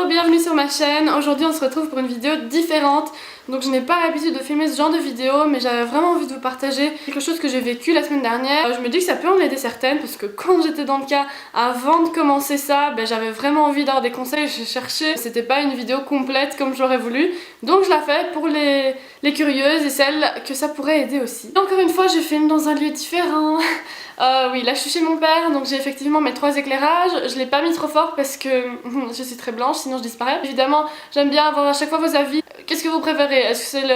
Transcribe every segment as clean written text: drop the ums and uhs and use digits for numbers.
Hello, bienvenue sur ma chaîne. Aujourd'hui on se retrouve pour une vidéo différente. Donc je n'ai pas l'habitude de filmer ce genre de vidéo, mais j'avais vraiment envie de vous partager quelque chose que j'ai vécu la semaine dernière. Je me dis que ça peut en aider certaines, parce que quand j'étais dans le cas avant de commencer ça, j'avais vraiment envie d'avoir des conseils, j'ai cherché. C'était pas une vidéo complète comme j'aurais voulu, donc je la fais pour les curieuses et celles que ça pourrait aider aussi. Encore une fois, je filme dans un lieu différent. Oui, là je suis chez mon père, donc j'ai effectivement mes 3 éclairages. Je l'ai pas mis trop fort parce que je suis très blanche, sinon je disparais. Évidemment, j'aime bien avoir à chaque fois vos avis. Qu'est-ce que vous préférez? Est-ce que c'est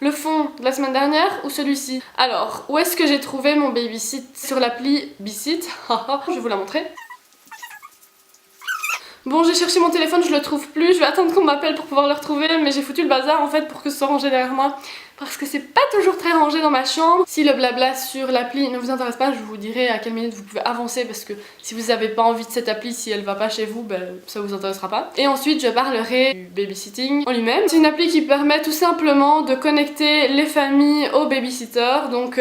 le fond de la semaine dernière ou celui-ci? Alors, où est-ce que j'ai trouvé mon babysit? Sur l'appli Bisit. Je vais vous la montrer. Bon, j'ai cherché mon téléphone, je le trouve plus, je vais attendre qu'on m'appelle pour pouvoir le retrouver, mais j'ai foutu le bazar en fait pour que ce soit rangé derrière moi, parce que c'est pas toujours très rangé dans ma chambre. Si le blabla sur l'appli ne vous intéresse pas, je vous dirai à quelle minute vous pouvez avancer, parce que si vous n'avez pas envie de cette appli, si elle va pas chez vous, ça vous intéressera pas. Et ensuite, je parlerai du babysitting en lui-même. C'est une appli qui permet tout simplement de connecter les familles au babysitter, donc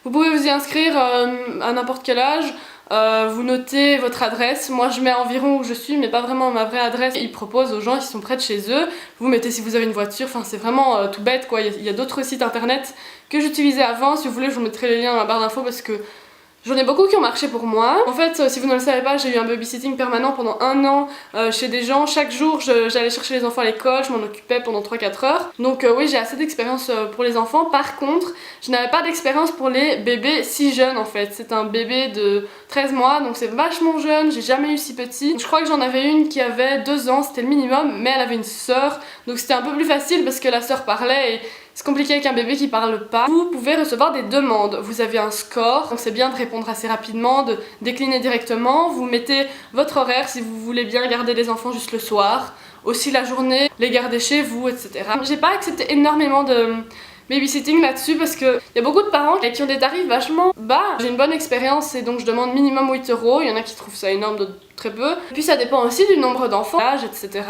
vous pouvez vous y inscrire à n'importe quel âge. Vous notez votre adresse, moi je mets environ où je suis mais pas vraiment ma vraie adresse. Ils proposent aux gens qui sont près de chez eux, vous mettez si vous avez une voiture, enfin c'est vraiment tout bête quoi. Il y a d'autres sites internet que j'utilisais avant, si vous voulez je vous mettrai les liens dans la barre d'infos parce que j'en ai beaucoup qui ont marché pour moi. En fait, si vous ne le savez pas, j'ai eu un babysitting permanent pendant 1 an chez des gens. Chaque jour, j'allais chercher les enfants à l'école, je m'en occupais pendant 3-4 heures. Donc oui, j'ai assez d'expérience pour les enfants. Par contre, je n'avais pas d'expérience pour les bébés si jeunes en fait. C'est un bébé de 13 mois, donc c'est vachement jeune, j'ai jamais eu si petit. Je crois que j'en avais une qui avait 2 ans, c'était le minimum, mais elle avait une sœur. Donc c'était un peu plus facile parce que la sœur parlait et c'est compliqué avec un bébé qui parle pas. Vous pouvez recevoir des demandes, vous avez un score, donc c'est bien de répondre assez rapidement, de décliner directement. Vous mettez votre horaire si vous voulez bien garder les enfants juste le soir, aussi la journée, les garder chez vous, etc. J'ai pas accepté énormément de babysitting là-dessus parce que y a beaucoup de parents qui ont des tarifs vachement bas. J'ai une bonne expérience et donc je demande minimum 8 €, il y en a qui trouvent ça énorme, d'autres très peu. Puis ça dépend aussi du nombre d'enfants, l'âge, etc.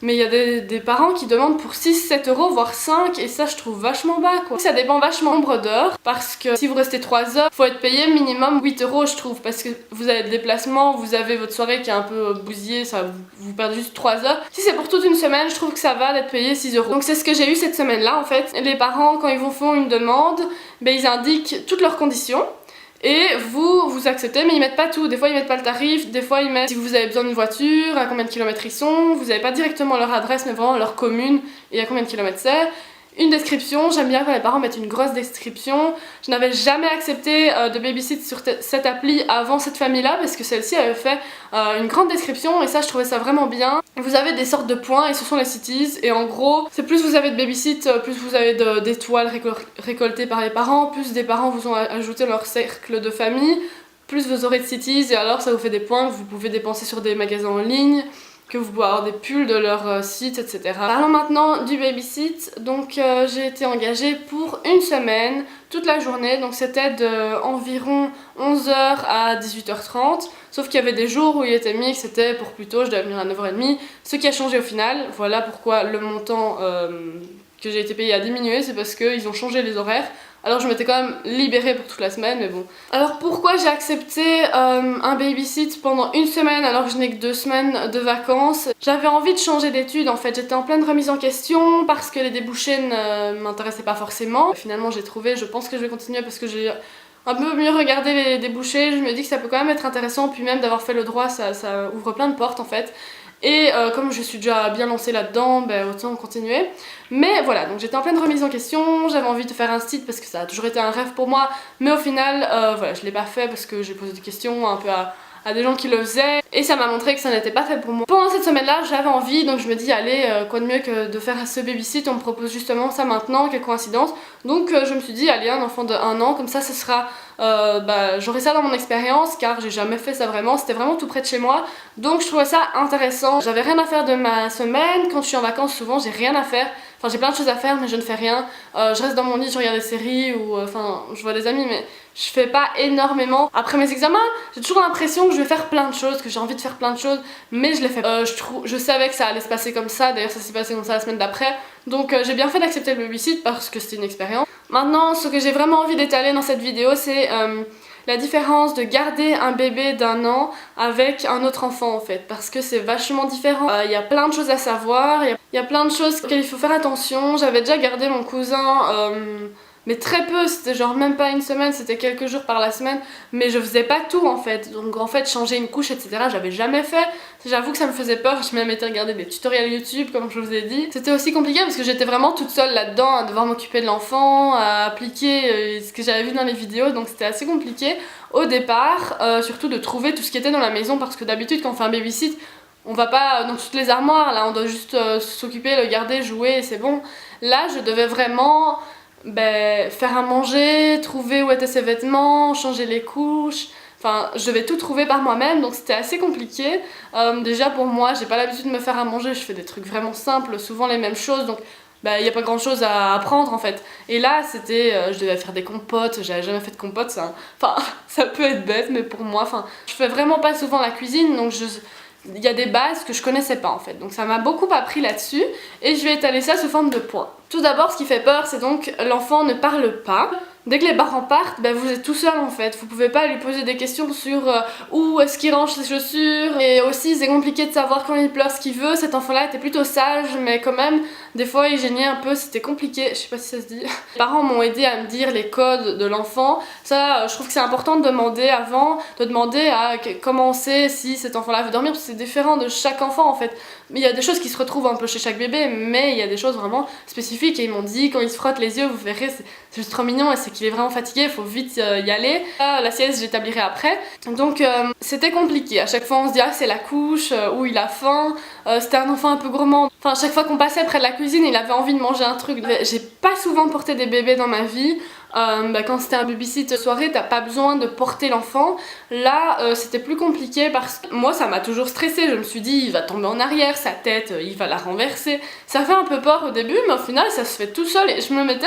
Mais il y a des parents qui demandent pour 6-7 €, voire 5, et ça je trouve vachement bas quoi. Ça dépend vachement du nombre d'heures, parce que si vous restez 3 heures, faut être payé minimum 8 € je trouve, parce que vous avez le déplacement, vous avez votre soirée qui est un peu bousillée, ça vous perdez juste 3 heures. Si c'est pour toute une semaine, je trouve que ça va d'être payé 6 €. Donc c'est ce que j'ai eu cette semaine-là en fait. Les parents, quand ils vous font une demande, ils indiquent toutes leurs conditions. Et vous acceptez, mais ils mettent pas tout. Des fois ils mettent pas le tarif, des fois ils mettent si vous avez besoin d'une voiture, à combien de kilomètres ils sont. Vous avez pas directement leur adresse mais vraiment leur commune et à combien de kilomètres c'est. Une description, j'aime bien quand les parents mettent une grosse description. Je n'avais jamais accepté de babysit sur cette appli avant cette famille-là parce que celle-ci avait fait une grande description et ça je trouvais ça vraiment bien. Vous avez des sortes de points et ce sont les cities et en gros c'est plus vous avez de babysit, plus vous avez d'étoiles récoltées par les parents, plus des parents vous ont ajouté leur cercle de famille, plus vous aurez de cities et alors ça vous fait des points que vous pouvez dépenser sur des magasins en ligne, que vous pouvez avoir des pulls de leur site, etc. Parlons maintenant du babysit. Donc j'ai été engagée pour une semaine, toute la journée, donc c'était de environ 11 h à 18 h 30, sauf qu'il y avait des jours où il était mis que c'était pour plus tôt, je devais venir à 9 h 30, ce qui a changé au final. Voilà pourquoi le montant que j'ai été payée a diminué, c'est parce qu'ils ont changé les horaires. Alors je m'étais quand même libérée pour toute la semaine, mais bon. Alors pourquoi j'ai accepté un babysit pendant une semaine alors que je n'ai que 2 semaines de vacances? J'avais envie de changer d'études en fait, j'étais en pleine remise en question parce que les débouchés ne m'intéressaient pas forcément. Finalement j'ai trouvé, je pense que je vais continuer parce que j'ai un peu mieux regardé les débouchés, je me dis que ça peut quand même être intéressant, puis même d'avoir fait le droit ça ouvre plein de portes en fait. Et comme je suis déjà bien lancée là-dedans, autant continuer. Mais voilà, donc j'étais en pleine remise en question, j'avais envie de faire un site parce que ça a toujours été un rêve pour moi. Mais au final, voilà, je l'ai pas fait parce que j'ai posé des questions un peu à des gens qui le faisaient. Et ça m'a montré que ça n'était pas fait pour moi. Pendant cette semaine-là, j'avais envie, donc je me dis, allez, quoi de mieux que de faire ce babysit, on me propose justement ça maintenant, quelle coïncidence. Donc je me suis dit, allez, un enfant de 1 an, comme ça ce sera... j'aurai ça dans mon expérience car j'ai jamais fait ça vraiment, c'était vraiment tout près de chez moi, donc je trouvais ça intéressant. J'avais rien à faire de ma semaine, quand je suis en vacances souvent j'ai rien à faire, enfin j'ai plein de choses à faire mais je ne fais rien, je reste dans mon lit, je regarde des séries ou enfin je vois des amis mais je fais pas énormément. Après mes examens j'ai toujours l'impression que je vais faire plein de choses, que j'ai envie de faire plein de choses mais je les fais pas. Je savais que ça allait se passer comme ça, d'ailleurs ça s'est passé comme ça la semaine d'après, donc j'ai bien fait d'accepter le babysit parce que c'était une expérience. Maintenant ce que j'ai vraiment envie d'étaler dans cette vidéo c'est la différence de garder un bébé d'1 an avec un autre enfant en fait, parce que c'est vachement différent. Il y a plein de choses à savoir, il y a plein de choses auxquelles il faut faire attention. J'avais déjà gardé mon cousin, mais très peu, c'était genre même pas une semaine, c'était quelques jours par la semaine, mais je faisais pas tout en fait. Donc en fait, changer une couche, etc., j'avais jamais fait. J'avoue que ça me faisait peur, j'ai même été regarder des tutoriels YouTube, comme je vous ai dit. C'était aussi compliqué parce que j'étais vraiment toute seule là-dedans, à devoir m'occuper de l'enfant, à appliquer ce que j'avais vu dans les vidéos, donc c'était assez compliqué au départ, surtout de trouver tout ce qui était dans la maison, parce que d'habitude, quand on fait un babysit, on va pas dans toutes les armoires, là on doit juste s'occuper, le garder, jouer, et c'est bon. Là, je devais vraiment faire à manger, trouver où étaient ses vêtements, changer les couches. Enfin, je devais tout trouver par moi-même, donc c'était assez compliqué. Déjà pour moi, j'ai pas l'habitude de me faire à manger, je fais des trucs vraiment simples, souvent les mêmes choses, donc il n'y a pas grand chose à apprendre en fait. Et là, c'était, je devais faire des compotes, j'avais jamais fait de compote, ça, enfin, ça peut être bête, mais pour moi, enfin, je fais vraiment pas souvent la cuisine, donc il y a des bases que je connaissais pas en fait, donc ça m'a beaucoup appris là-dessus et je vais étaler ça sous forme de points. Tout d'abord, ce qui fait peur, c'est donc l'enfant ne parle pas. Dès que les parents partent, vous êtes tout seul en fait, vous pouvez pas lui poser des questions sur où est-ce qu'il range ses chaussures, et aussi c'est compliqué de savoir quand il pleure ce qu'il veut. Cet enfant là était plutôt sage, mais quand même des fois il gênait un peu, c'était compliqué, je sais pas si ça se dit. Les parents m'ont aidé à me dire les codes de l'enfant, ça je trouve que c'est important de demander avant, de demander à comment on sait si cet enfant là veut dormir, parce que c'est différent de chaque enfant en fait. Il y a des choses qui se retrouvent un peu chez chaque bébé, mais il y a des choses vraiment spécifiques, et ils m'ont dit quand il se frotte les yeux, vous verrez, c'est juste trop mignon et c'est qu'il est vraiment fatigué, il faut vite y aller. La sieste, j'établirai après. Donc c'était compliqué. À chaque fois, on se dit c'est la couche, ou il a faim. C'était un enfant un peu gourmand. Enfin, chaque fois qu'on passait près de la cuisine, il avait envie de manger un truc. J'ai pas souvent porté des bébés dans ma vie. Quand c'était un babysit soirée, t'as pas besoin de porter l'enfant. Là, c'était plus compliqué parce que moi, ça m'a toujours stressée. Je me suis dit, il va tomber en arrière, sa tête, il va la renverser. Ça fait un peu peur au début, mais au final, ça se fait tout seul. Et je me mettais,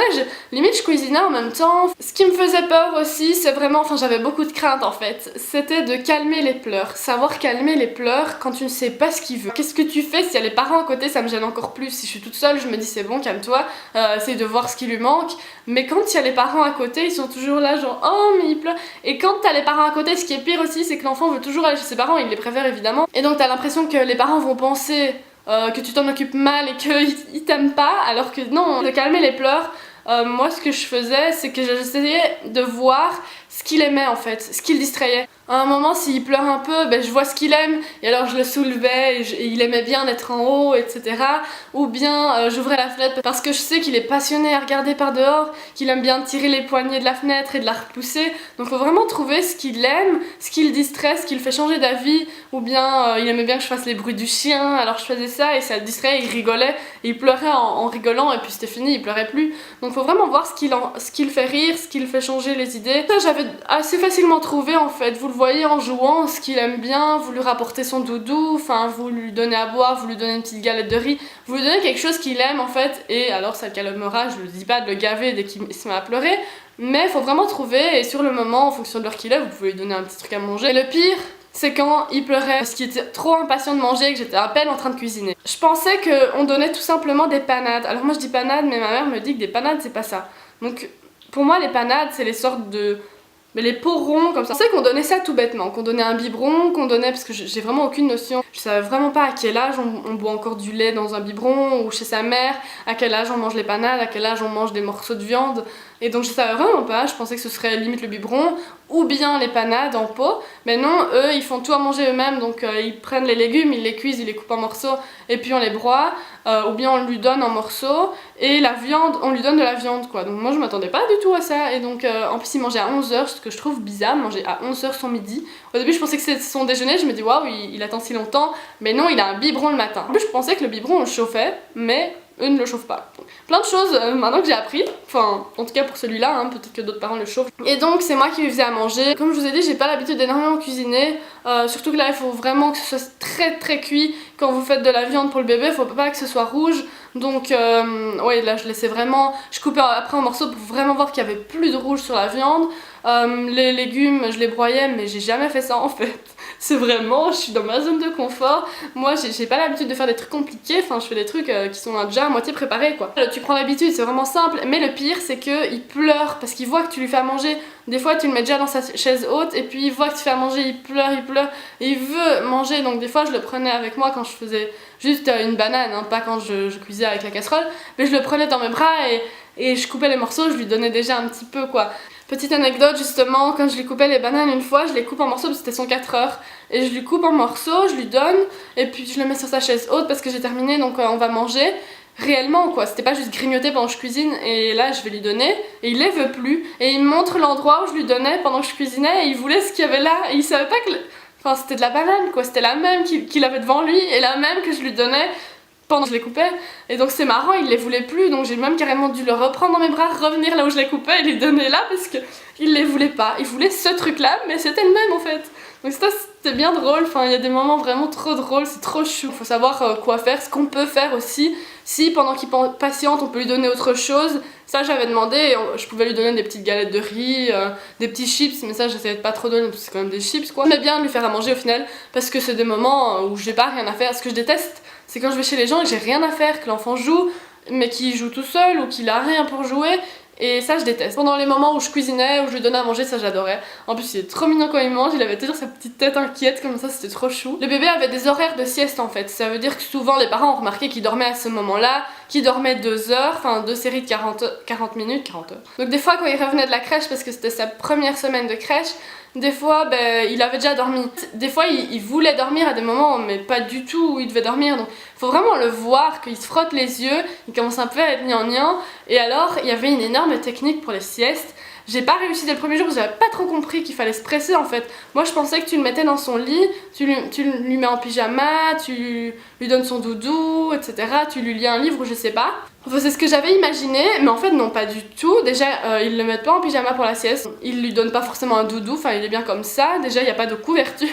limite, je cuisinais en même temps. Ce qui me faisait peur aussi, c'est vraiment, enfin, j'avais beaucoup de crainte en fait. C'était de calmer les pleurs. Savoir calmer les pleurs quand tu ne sais pas ce qu'il veut. Qu'est-ce que tu fais s'il y a les parents à côté, ça me gêne encore plus. Si je suis toute seule, je me dis, c'est bon, calme-toi, essaye de voir ce qui lui manque. Mais quand il y a les parents à côté, ils sont toujours là genre oh mais il pleure. Et quand t'as les parents à côté, ce qui est pire aussi, c'est que l'enfant veut toujours aller chez ses parents, il les préfère évidemment. Et donc t'as l'impression que les parents vont penser que tu t'en occupes mal et qu'ils t'aiment pas, alors que non, de calmer les pleurs. Moi ce que je faisais, c'est que j'essayais de voir ce qu'il aimait en fait, ce qui le distrayait. À un moment, s'il pleure un peu, je vois ce qu'il aime, et alors je le soulevais, et il aimait bien d'être en haut, etc. Ou bien j'ouvrais la fenêtre parce que je sais qu'il est passionné à regarder par dehors, qu'il aime bien tirer les poignées de la fenêtre et de la repousser. Donc faut vraiment trouver ce qu'il aime, ce qui le distrait, ce qui le fait changer d'avis. Ou bien il aimait bien que je fasse les bruits du chien, alors je faisais ça et ça le distrayait, il rigolait, et il pleurait en rigolant, et puis c'était fini, il pleurait plus. Donc faut vraiment voir ce qui le fait rire, ce qui le fait changer les idées. Ça j'avais assez facilement trouvé en fait. Vous le voyez en jouant, ce qu'il aime bien, vous lui rapportez son doudou, enfin vous lui donnez à boire, vous lui donnez une petite galette de riz, vous lui donnez quelque chose qu'il aime en fait, et alors ça le calmera. Je lui dis pas de le gaver dès qu'il se met à pleurer, mais faut vraiment trouver, et sur le moment, en fonction de l'heure qu'il est, vous pouvez lui donner un petit truc à manger. Et le pire, c'est quand il pleurait parce qu'il était trop impatient de manger et que j'étais à peine en train de cuisiner. Je pensais qu'on donnait tout simplement des panades. Alors moi je dis panades, mais ma mère me dit que des panades c'est pas ça. Donc pour moi les panades c'est les sortes de... mais les pots ronds comme ça. Je sais qu'on donnait ça tout bêtement, qu'on donnait un biberon, qu'on donnait, parce que j'ai vraiment aucune notion. Je savais vraiment pas à quel âge on boit encore du lait dans un biberon, ou chez sa mère, à quel âge on mange les panades, à quel âge on mange des morceaux de viande. Et donc je savais vraiment pas, je pensais que ce serait limite le biberon, ou bien les panades en pot. Mais non, eux ils font tout à manger eux-mêmes, donc ils prennent les légumes, ils les cuisent, ils les coupent en morceaux, et puis on les broie, ou bien on lui donne en morceaux, et la viande, on lui donne de la viande quoi. Donc moi je m'attendais pas du tout à ça, et donc en plus il mangeait à 11h, ce que je trouve bizarre, manger à 11h son midi. Au début je pensais que c'était son déjeuner, je me dis waouh il attend si longtemps, mais non il a un biberon le matin. En plus je pensais que le biberon on le chauffait, mais eux ne le chauffent pas. Donc, plein de choses maintenant que j'ai appris, enfin en tout cas pour celui-là, hein, peut-être que d'autres parents le chauffent. Et donc c'est moi qui lui faisais à manger. Comme je vous ai dit, j'ai pas l'habitude d'énormément cuisiner, surtout que là il faut vraiment que ce soit très très cuit. Quand vous faites de la viande pour le bébé, il faut pas que ce soit rouge. Donc ouais là je laissais vraiment, je coupais après en morceaux pour vraiment voir qu'il y avait plus de rouge sur la viande. Les légumes je les broyais, mais j'ai jamais fait ça en fait. C'est vraiment, je suis dans ma zone de confort. Moi, j'ai pas l'habitude de faire des trucs compliqués. Enfin, je fais des trucs qui sont déjà à moitié préparés, quoi. Tu prends l'habitude, c'est vraiment simple. Mais le pire, c'est que il pleure parce qu'il voit que tu lui fais à manger. Des fois, tu le mets déjà dans sa chaise haute et puis il voit que tu fais à manger, il pleure et il veut manger. Donc des fois, je le prenais avec moi quand je faisais juste une banane, hein, pas quand je cuisais avec la casserole. Mais je le prenais dans mes bras et je coupais les morceaux, je lui donnais déjà un petit peu, quoi. Petite anecdote, justement, quand je lui coupais les bananes une fois, je les coupe en morceaux parce que c'était son 4 heures. Et je lui coupe en morceaux, je lui donne, et puis je le mets sur sa chaise haute parce que j'ai terminé, donc on va manger. Réellement, quoi, c'était pas juste grignoter pendant que je cuisine, et là je vais lui donner, et il les veut plus. Et il me montre l'endroit où je lui donnais pendant que je cuisinais, et il voulait ce qu'il y avait là, et il savait pas que... Enfin, c'était de la banane, quoi, c'était la même qu'il avait devant lui, et la même que je lui donnais pendant que je les coupais. Et donc c'est marrant, il les voulait plus, donc j'ai même carrément dû le reprendre dans mes bras, revenir là où je les coupais et lui donner là parce que il les voulait pas. Il voulait ce truc là, mais c'était le même en fait. Donc ça c'était bien drôle, enfin il y a des moments vraiment trop drôles, c'est trop chou. Faut savoir quoi faire, ce qu'on peut faire aussi. Si pendant qu'il patiente on peut lui donner autre chose, ça j'avais demandé, je pouvais lui donner des petites galettes de riz, des petits chips, mais ça j'essayais de pas trop donner parce que c'est quand même des chips, quoi. Mais bien de lui faire à manger au final parce que c'est des moments où j'ai pas rien à faire. Ce que je déteste, c'est quand je vais chez les gens et que j'ai rien à faire, que l'enfant joue, mais qu'il joue tout seul ou qu'il a rien pour jouer. Et ça je déteste. Pendant les moments où je cuisinais, où je lui donnais à manger, ça j'adorais. En plus il est trop mignon quand il mange, il avait toujours sa petite tête inquiète comme ça, c'était trop chou. Le bébé avait des horaires de sieste en fait, ça veut dire que souvent les parents ont remarqué qu'il dormait à ce moment-là, qu'il dormait 2 heures, enfin 2 séries de 40 minutes, 40 heures. Donc des fois quand il revenait de la crèche, parce que c'était sa première semaine de crèche, des fois, il avait déjà dormi. Des fois, il voulait dormir à des moments, mais pas du tout où il devait dormir. Donc, faut vraiment le voir, qu'il se frotte les yeux, il commence un peu à être gnangnan. Et alors, il y avait une énorme technique pour les siestes. J'ai pas réussi dès le premier jour parce que j'avais pas trop compris qu'il fallait se presser en fait. Moi je pensais que tu le mettais dans son lit, tu lui mets en pyjama, tu lui donnes son doudou, etc. Tu lui lis un livre ou je sais pas. Enfin, c'est ce que j'avais imaginé, mais en fait non pas du tout. Déjà ils le mettent pas en pyjama pour la sieste, ils lui donnent pas forcément un doudou, enfin il est bien comme ça. Déjà il n'y a pas de couverture,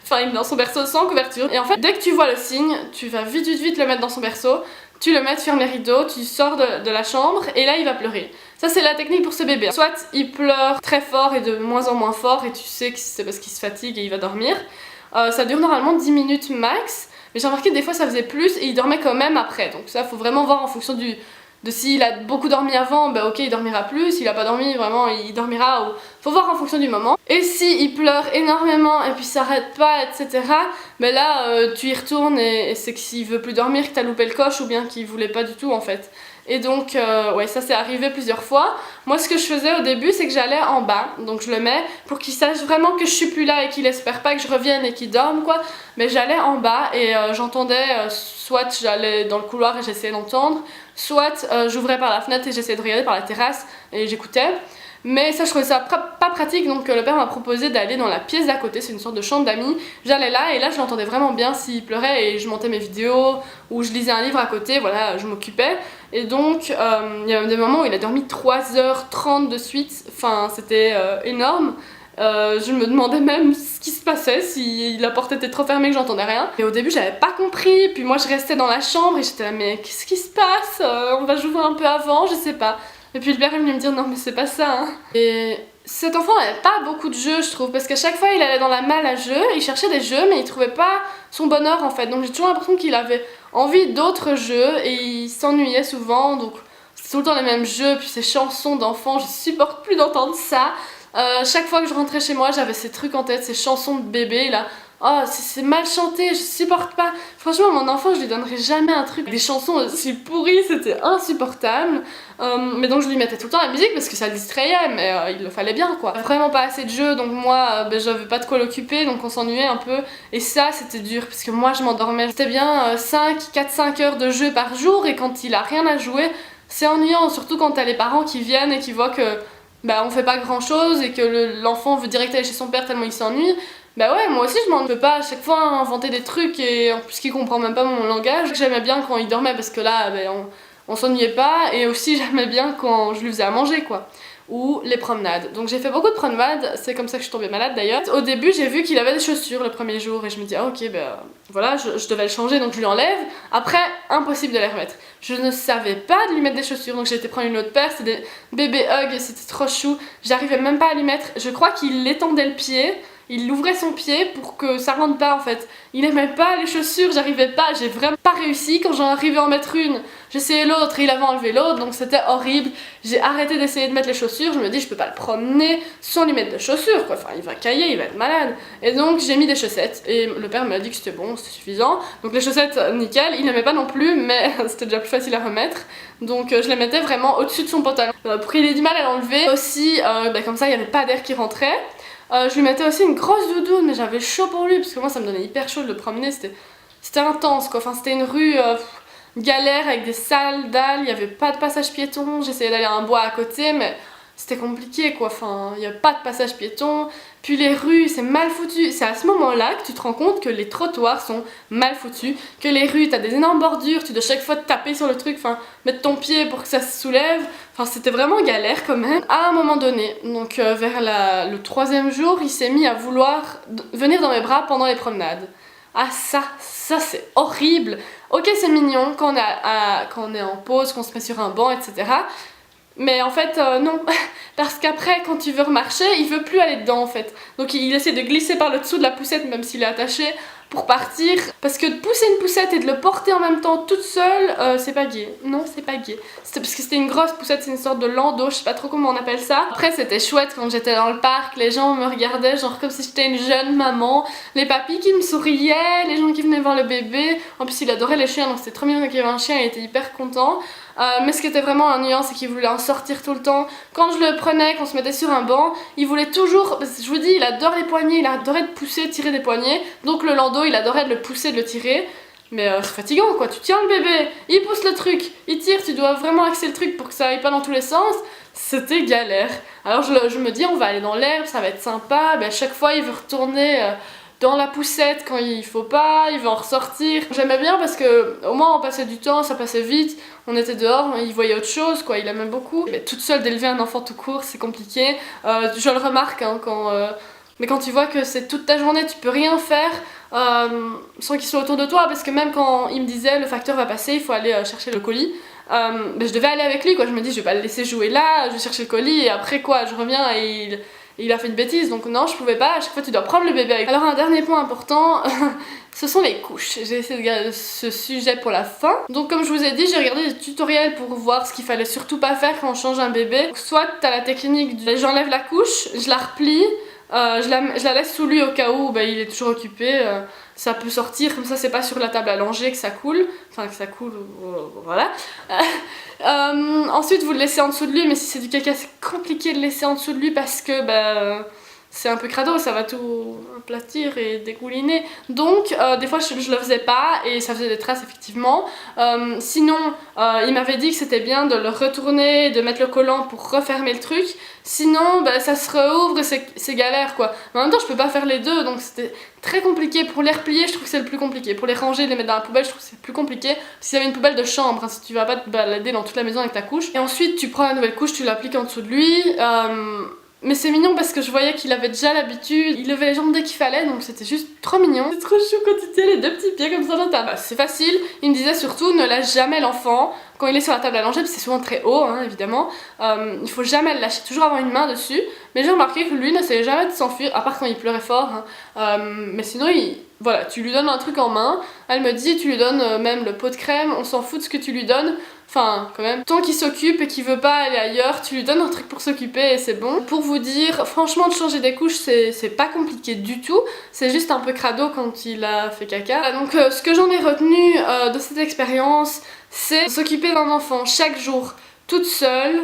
enfin il est dans son berceau sans couverture. Et en fait dès que tu vois le signe, tu vas vite le mettre dans son berceau. Tu le mets, tu fermes les rideaux, tu sors de la chambre et là il va pleurer. Ça c'est la technique pour ce bébé. Soit il pleure très fort et de moins en moins fort et tu sais que c'est parce qu'il se fatigue et il va dormir. Ça dure normalement 10 minutes max, mais j'ai remarqué que des fois ça faisait plus et il dormait quand même après. Donc ça faut vraiment voir en fonction de s'il a beaucoup dormi avant, bah ok il dormira plus, s'il a pas dormi vraiment il dormira, ou... faut voir en fonction du moment. Et si il pleure énormément et puis s'arrête pas etc, bah là tu y retournes et c'est que s'il veut plus dormir que t'as loupé le coche ou bien qu'il voulait pas du tout en fait. Et donc ouais ça c'est arrivé plusieurs fois. Moi ce que je faisais au début c'est que j'allais en bas, donc je le mets pour qu'il sache vraiment que je suis plus là et qu'il espère pas que je revienne et qu'il dorme quoi. Mais j'allais en bas et j'entendais, soit j'allais dans le couloir et j'essayais d'entendre, soit j'ouvrais par la fenêtre et j'essayais de regarder par la terrasse et j'écoutais. Mais ça je trouvais ça pas pratique, donc le père m'a proposé d'aller dans la pièce d'à côté, c'est une sorte de chambre d'amis. J'allais là et là je l'entendais vraiment bien s'il pleurait et je montais mes vidéos ou je lisais un livre à côté, voilà, je m'occupais. Et donc il y a des moments où il a dormi 3h30 de suite, enfin c'était énorme. Je me demandais même ce qui se passait, si la porte était trop fermée que j'entendais rien. Et au début j'avais pas compris, puis moi je restais dans la chambre et j'étais là mais qu'est-ce qui se passe, on va jouer un peu avant, je sais pas. Et puis le père est venu me dire non mais c'est pas ça hein. Et cet enfant n'avait pas beaucoup de jeux je trouve, parce qu'à chaque fois il allait dans la malle à jeux, il cherchait des jeux mais il trouvait pas son bonheur en fait. Donc j'ai toujours l'impression qu'il avait envie d'autres jeux et il s'ennuyait souvent, donc c'était tout le temps les mêmes jeux, puis ces chansons d'enfants, je supporte plus d'entendre ça. Chaque fois que je rentrais chez moi j'avais ces trucs en tête, ces chansons de bébé là. Oh, c'est mal chanté, je supporte pas. Franchement, mon enfant, je lui donnerai jamais un truc. Des chansons aussi pourries, c'était insupportable. Mais donc je lui mettais tout le temps la musique parce que ça le distrayait, mais il le fallait bien quoi. Vraiment pas assez de jeux, donc moi, j'avais pas de quoi l'occuper, donc on s'ennuyait un peu. Et ça, c'était dur parce que moi, je m'endormais. C'était bien 4-5 heures de jeu par jour, et quand il a rien à jouer, c'est ennuyant, surtout quand t'as les parents qui viennent et qui voient que on fait pas grand chose et que l'enfant veut direct aller chez son père tellement il s'ennuie. Bah ouais, moi aussi je m'en veux pas à chaque fois inventer des trucs, et en plus qu'il comprend même pas mon langage. J'aimais bien quand il dormait parce que là on s'ennuyait pas, et aussi j'aimais bien quand je lui faisais à manger quoi. Ou les promenades. Donc j'ai fait beaucoup de promenades, c'est comme ça que je suis tombée malade d'ailleurs. Au début j'ai vu qu'il avait des chaussures le premier jour et je me dis ah ok voilà je devais le changer, donc je lui enlève. Après impossible de les remettre. Je ne savais pas de lui mettre des chaussures, donc j'ai été prendre une autre paire, c'était des bébé Hug, c'était trop chou. J'arrivais même pas à lui mettre, je crois qu'il étendait le pied. il ouvrait son pied pour que ça rentre pas en fait. Il aimait pas les chaussures, j'arrivais pas, j'ai vraiment pas réussi. Quand j'en arrivais à en mettre une, j'essayais l'autre et il avait enlevé l'autre, donc c'était horrible. J'ai arrêté d'essayer de mettre les chaussures, je me dis je peux pas le promener sans lui mettre de chaussures quoi, enfin il va cailler, il va être malade. Et donc j'ai mis des chaussettes et le père m'a dit que c'était bon, c'était suffisant. Donc les chaussettes nickel, il n'aimait pas non plus mais c'était déjà plus facile à remettre. Donc je les mettais vraiment au-dessus de son pantalon pour qu'il ait du mal à l'enlever. Aussi comme ça il n'y avait pas d'air qui rentrait. Je lui mettais aussi une grosse doudoune, mais j'avais chaud pour lui parce que moi ça me donnait hyper chaud de le promener, c'était intense quoi. Enfin c'était une rue galère avec des sales dalles, il n'y avait pas de passage piéton, j'essayais d'aller à un bois à côté mais c'était compliqué quoi, enfin il n'y a pas de passage piéton. Puis les rues c'est mal foutu, c'est à ce moment là que tu te rends compte que les trottoirs sont mal foutus, que les rues t'as des énormes bordures, tu dois chaque fois te taper sur le truc, enfin mettre ton pied pour que ça se soulève, enfin c'était vraiment galère quand même. À un moment donné, donc vers le 3e jour, il s'est mis à vouloir venir dans mes bras pendant les promenades. Ah ça c'est horrible. Ok c'est mignon quand on est en pause, qu'on se met sur un banc etc. Mais en fait non, parce qu'après quand tu veux remarcher, il veut plus aller dedans en fait. Donc il essaie de glisser par le dessous de la poussette même s'il est attaché pour partir. Parce que de pousser une poussette et de le porter en même temps toute seule, c'est pas gai. Non c'est pas gai. C'était parce que c'était une grosse poussette, c'est une sorte de landau, je sais pas trop comment on appelle ça. Après c'était chouette quand j'étais dans le parc, les gens me regardaient genre comme si j'étais une jeune maman. Les papis qui me souriaient, les gens qui venaient voir le bébé. En plus il adorait les chiens donc c'était trop mignon qu'il y avait un chien, il était hyper content. Mais ce qui était vraiment ennuyant c'est qu'il voulait en sortir tout le temps. Quand je le prenais, qu'on se mettait sur un banc, il voulait toujours, parce que je vous dis il adore les poignets, il adorait de pousser, tirer des poignets. Donc le landau il adorait de le pousser, de le tirer. Mais c'est fatigant quoi, tu tiens le bébé, il pousse le truc, il tire, tu dois vraiment axer le truc pour que ça aille pas dans tous les sens. C'était galère. Alors je me dis on va aller dans l'herbe, ça va être sympa. Ben, chaque fois il veut retourner dans la poussette quand il faut pas, il veut en ressortir. J'aimais bien parce que au moins on passait du temps, ça passait vite, on était dehors, il voyait autre chose quoi, il aimait beaucoup. Mais toute seule d'élever un enfant tout court c'est compliqué. Je le remarque hein, mais quand tu vois que c'est toute ta journée, tu peux rien faire sans qu'il soit autour de toi, parce que même quand il me disait le facteur va passer, il faut aller chercher le colis, je devais aller avec lui quoi, je me dis je vais pas le laisser jouer là, je vais chercher le colis et après quoi, je reviens et il a fait une bêtise, donc non je pouvais pas, à chaque fois tu dois prendre le bébé avec. Alors un dernier point important, ce sont les couches. J'ai essayé de garder ce sujet pour la fin. Donc comme je vous ai dit, j'ai regardé des tutoriels pour voir ce qu'il fallait surtout pas faire quand on change un bébé. Donc, soit t'as la technique de j'enlève la couche, je la replie, je la laisse sous lui au cas où il est toujours occupé, ça peut sortir, comme ça c'est pas sur la table à langer que ça coule, enfin que ça coule, voilà. Ensuite vous le laissez en dessous de lui, mais si c'est du caca c'est compliqué de le laisser en dessous de lui parce que c'est un peu crado, ça va tout aplatir et dégouliner. Donc des fois je le faisais pas et ça faisait des traces effectivement. Sinon il m'avait dit que c'était bien de le retourner, de mettre le collant pour refermer le truc. Sinon ça se rouvre et c'est galère quoi. Mais en même temps je peux pas faire les deux donc c'était très compliqué. Pour les replier je trouve que c'est le plus compliqué. Pour les ranger, les mettre dans la poubelle je trouve que c'est plus compliqué. S'il y avait une poubelle de chambre, hein, si tu vas pas te balader dans toute la maison avec ta couche. Et ensuite tu prends la nouvelle couche, tu l'appliques en dessous de lui. Mais c'est mignon parce que je voyais qu'il avait déjà l'habitude, il levait les jambes dès qu'il fallait donc c'était juste trop mignon. C'est trop chou quand tu tiens les deux petits pieds comme ça dans ta main. C'est facile, il me disait surtout ne lâche jamais l'enfant quand il est sur la table à langer, parce que c'est souvent très haut hein, évidemment. Il faut jamais le lâcher, toujours avoir une main dessus. Mais j'ai remarqué que lui n'essayait jamais de s'enfuir, à part quand il pleurait fort. Hein. Mais sinon voilà, tu lui donnes un truc en main, elle me dit tu lui donnes même le pot de crème, on s'en fout de ce que tu lui donnes. Enfin, quand même, tant qu'il s'occupe et qu'il veut pas aller ailleurs, tu lui donnes un truc pour s'occuper et c'est bon. Pour vous dire, franchement, de changer des couches, c'est pas compliqué du tout. C'est juste un peu crado quand il a fait caca. Donc, ce que j'en ai retenu de cette expérience, c'est s'occuper d'un enfant chaque jour, toute seule.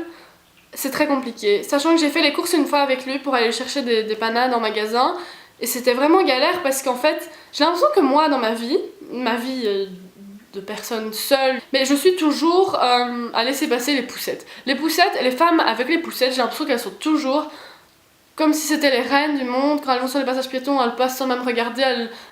C'est très compliqué. Sachant que j'ai fait les courses une fois avec lui pour aller chercher des panades en magasin. Et c'était vraiment galère parce qu'en fait, j'ai l'impression que moi, dans ma vie de personnes seules, mais je suis toujours à laisser passer les poussettes. Les poussettes, les femmes avec les poussettes, j'ai l'impression qu'elles sont toujours comme si c'était les reines du monde. Quand elles vont sur les passages piétons, elles passent sans même regarder,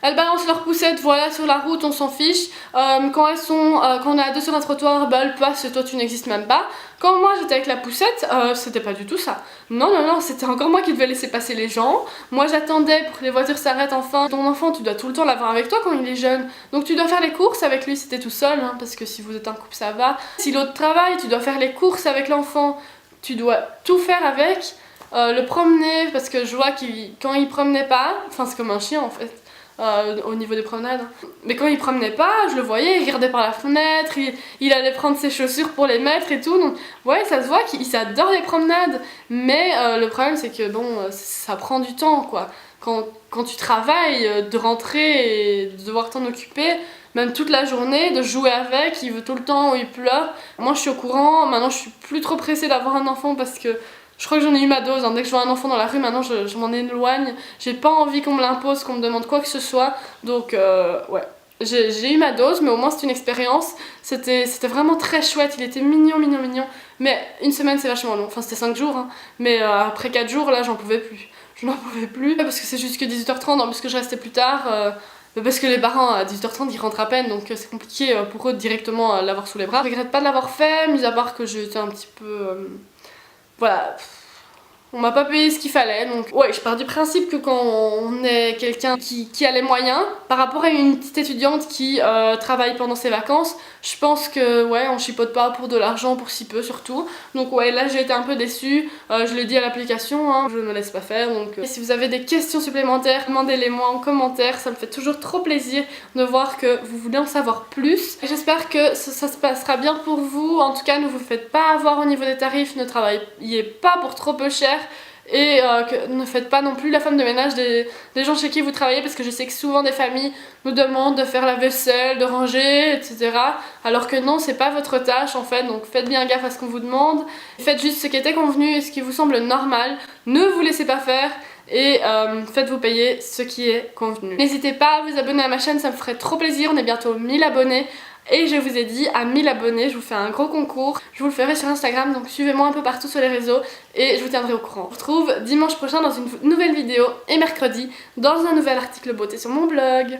elles balancent leurs poussettes, voilà, sur la route, on s'en fiche. Quand on est à deux sur un trottoir, elles passent et toi tu n'existes même pas. Quand moi j'étais avec la poussette, c'était pas du tout ça. Non, c'était encore moi qui devais laisser passer les gens. Moi j'attendais pour que les voitures s'arrêtent enfin. Ton enfant, tu dois tout le temps l'avoir avec toi quand il est jeune. Donc tu dois faire les courses avec lui si t'es tout seul, hein, parce que si vous êtes en couple ça va. Si l'autre travaille, tu dois faire les courses avec l'enfant. Tu dois tout faire avec. le promener parce que je vois qu'il quand il promenait pas, enfin c'est comme un chien en fait. Au niveau des promenades. Mais quand il promenait pas, je le voyais, il regardait par la fenêtre, il allait prendre ses chaussures pour les mettre et tout. Donc ouais, ça se voit qu'il adore les promenades. Mais le problème c'est que bon, ça prend du temps quoi. Quand tu travailles, de rentrer et de devoir t'en occuper, même toute la journée, de jouer avec, il veut tout le temps où il pleure. Moi je suis au courant, maintenant je suis plus trop pressée d'avoir un enfant parce que je crois que j'en ai eu ma dose, hein. Dès que je vois un enfant dans la rue, maintenant je m'en éloigne. J'ai pas envie qu'on me l'impose, qu'on me demande quoi que ce soit. Donc ouais, j'ai eu ma dose, mais au moins c'est une expérience. C'était vraiment très chouette, il était mignon, mignon, mignon. Mais une semaine c'est vachement long, enfin c'était 5 jours. Hein. Mais après 4 jours, là j'en pouvais plus. Je n'en pouvais plus, parce que c'est jusque 18h30, en plus que je restais plus tard. Parce que les parents à 18h30 ils rentrent à peine, donc c'est compliqué pour eux de directement l'avoir sous les bras. Je regrette pas de l'avoir fait, mis à part que j'ai été un petit peu... voilà, on m'a pas payé ce qu'il fallait, donc ouais, je pars du principe que quand on est quelqu'un qui a les moyens, par rapport à une petite étudiante qui travaille pendant ses vacances, je pense que ouais, on chipote pas pour de l'argent, pour si peu surtout. Donc ouais, là j'ai été un peu déçue, je l'ai dit à l'application, hein, je ne me laisse pas faire. Donc si vous avez des questions supplémentaires, demandez-les moi en commentaire, ça me fait toujours trop plaisir de voir que vous voulez en savoir plus. J'espère que ça se passera bien pour vous, en tout cas ne vous faites pas avoir au niveau des tarifs, ne travaillez pas pour trop peu cher. Et que ne faites pas non plus la femme de ménage des gens chez qui vous travaillez, parce que je sais que souvent des familles nous demandent de faire la vaisselle, de ranger, etc. Alors que non, c'est pas votre tâche en fait, donc faites bien gaffe à ce qu'on vous demande. Faites juste ce qui était convenu et ce qui vous semble normal. Ne vous laissez pas faire et faites-vous payer ce qui est convenu. N'hésitez pas à vous abonner à ma chaîne, ça me ferait trop plaisir, on est bientôt 1000 abonnés. Et je vous ai dit, à 1000 abonnés, je vous fais un gros concours. Je vous le ferai sur Instagram, donc suivez-moi un peu partout sur les réseaux et je vous tiendrai au courant. On se retrouve dimanche prochain dans une nouvelle vidéo et mercredi dans un nouvel article beauté sur mon blog.